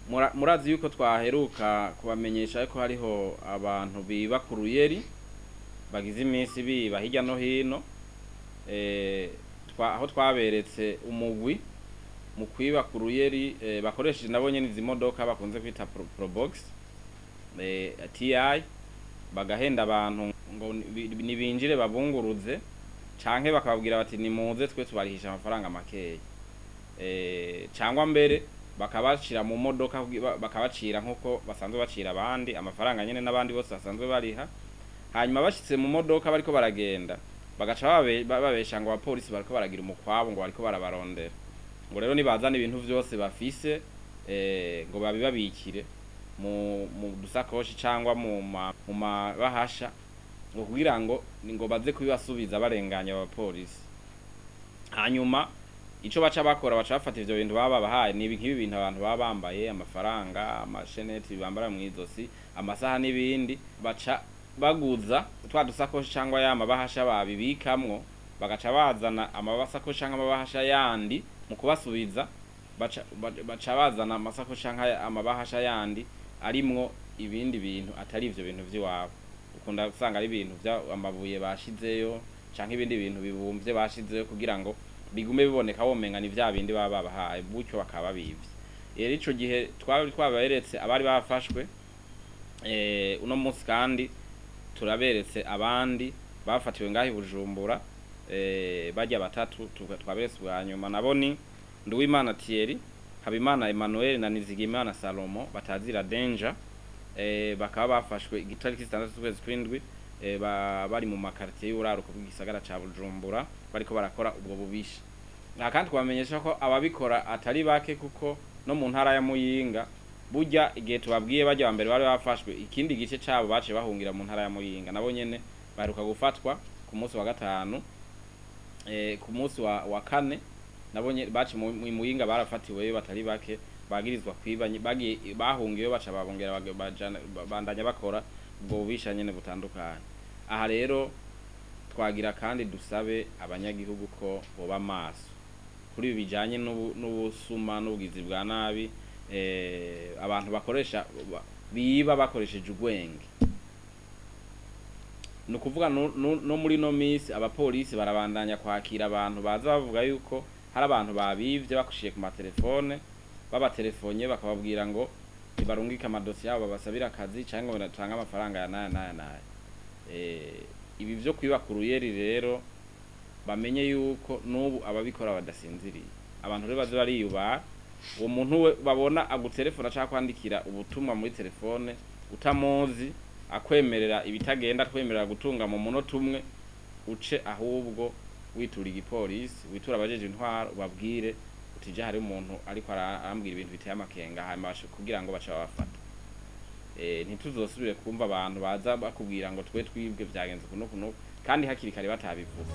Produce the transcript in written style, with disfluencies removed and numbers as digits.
murazi yuko twaheruka kubamenyesha ko hariho abantu biba ku ruyeri bagize iminsi biba hirya no hino aho twaberetse umugwi mu kwiba ku ruyeri bakoresheje nabo nyene izi modoka bakunze kwita Probox TI bagahenda abantu ngo nibinjire babunguruze canke bakababwira bati nimuze twe tubarihisha amafaranga makeya cangwa mbere bakabacira mu modoka bakabacira nkuko basanzwe bacira abandi amafaranga nyene n'abandi bose basanzwe bariha hanyuma bashitse mu modoka bariko baragenda bagaca babesha ngo abapolisi bariko baragira umukwabo ngo bariko barabarondera ngo rero nibazana ibintu vyose bafise ngo babibabikire mu dusakoshi cangwa mu mabahasha ngo kugira ngo baze kubibasubiza barenganya abapolisi hanyuma ico baca bakora baca bafata ivyo bintu baba bahaye ni nk'ibi bintu abantu baba bambaye amafaranga amasheneti bambara mw'izosi amasaha n'ibindi baca baguza twa dusakoshi cangwa y'amabahasha babibikamwo bagaca bazana amabasakoshi cangwa amabahasha yandi mu kubasubiza baca bazana amasakoshi cangwa amabahasha yandi arimwo ibindi bintu atari ivyo bintu vy'iwabo ukunda gusanga ari ibintu amabuye bashizeyo canke ibindi bintu bibumvye bashizeyo kugira ngo bigume biboneka womenga ni vya bindi baba bahaye bucyo bakaba bivye rero ico gihe twaberetse abari bafashwe uno munsi kandi turaberetse abandi bafatiwe ngahi Bujumbura bajya batatu twaberetse bwanyuma naboni Nduwimana Thierry Habimana Emmanuel na Nizigimana Salomo batazira danger bakaba bafashwe igitariki 6 z'ukwezi kw'indwi bari mu makartier y'uraruko bw'igisagara ca Bujumbura bariko barakora ubwo bubisha kandi twamenyesha ko ababikora atari bake kuko no mu ntara ya Muyinga burya igihe tubabwiye bajya bambere bari bafashwe ikindi gice cabo bace bahungira mu ntara ya Muyinga nabo nyene baheruka gufatwa ku munsi wa gatanu ku munsi wa kane nabo nyene bace mu Muyinga barafatiweyo batari bake bagirizwa kwiba bahungiyeyo baca babongera bandanya bakora ubwo bubisha nyene butandukanye aha rero twagira kandi dusabe abanyagihugu ko boba maso kuri ibi bijanye n'ubusuma n'ubugizi bwa nabi abantu bakoresha biba bakoresheje ubwenge nukuvuga no muri no miss abapolisi barabandanya kwakira abantu baza bavuga yuko hari abantu babivye bakushiye ku matelefone babatelefone bakababwira ngo ibarungika amadosiye yabo babasabira akazi canke ngo batanga amafaranga ya naya ibi vyo kwiba ku ruyeri rero bamenye yuko nubu ababikora badasinziriye abantu rero baze bariyuba uwo muntu we babona agutelefona cyangwa kwandikira ubutumwa muri telefone utamuzi akwemerera ibitagenda kwemerera gutunga mu munota umwe uce ahubwo witura igipolisi witura abajeje intwaro babwire utija hari umuntu ariko arambwira ibintu biteye amakenga hanyuma kugira ngo baca babafata ntituzosubire kumva abantu baza bakubwira ngo twe twibwe byagenze kuno kandi hakiri kare batabivuze.